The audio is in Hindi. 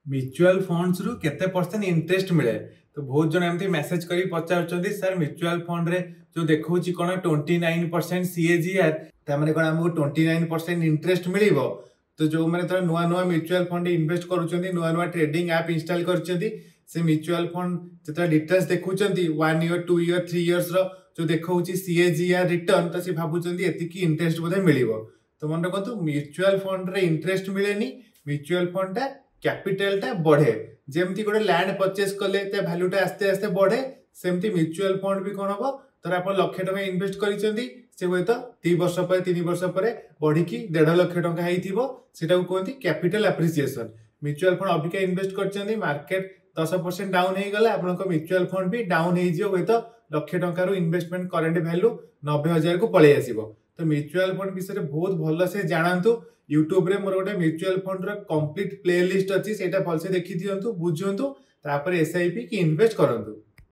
म्यूचुअल फंड्स रु केते परसेंट इंटरेस्ट मिले तो बहुत जन एमती मेसेज करी पचार सर म्यूचुअल फंड रे जो देखो कौन 29% सीएजीआर तामाने कौन हमको 29% इंटरेस्ट मिलिबो। तो जो मैंने थोड़ा नुआ नुआ म्यूचुअल फंड इन्वेस्ट करूछंती नुआ नुआ ट्रेडिंग ऐप इंस्टॉल करछंती से म्यूचुअल फंड जतरा डिटेल्स देखुछंती 1 ईयर 2 ईयर 3 इयर्स रो जो देखौची सीएजीआर रिटर्न तो से भाबुछंती एतिकी इंटरेस्ट बोधे मिलिबो। तो मन रखंतु म्यूचुअल फंड रे इंटरेस्ट मिलेनी म्यूचुअल फंड टा कैपिटल टा बढ़े जेमती गोटे लैंड परचेस कले वैल्यू टा आस्ते आस्ते बढ़े सेमती म्यूचुअल फंड भी कौन हम तर आप लक्ष टका इन्वेस्ट करिसेंती से हुए तो 2 वर्ष पर 3 वर्ष पर बढ़ी 1.5 लाख टका होता कहते capital appreciation. Mutual fund Abika invest कर मार्केट 10% डाउन हो गला आप म्यूचुअल फंड भी डाउन हो तो लक्ष टकर इन्वेस्टमेंट करेंट वैल्यू 90,000 को पलि आसो। तो म्यूचुअल फंड विषय बहुत भल से जानतु यूट्यूब रे मोर गोटे म्यूचुअल फंड रो कंप्लीट प्लेलिस्ट अच्छी से भलसे देखी दिंतु बुझंतु तापर एसआईपी कि इन्वेस्ट करंतु।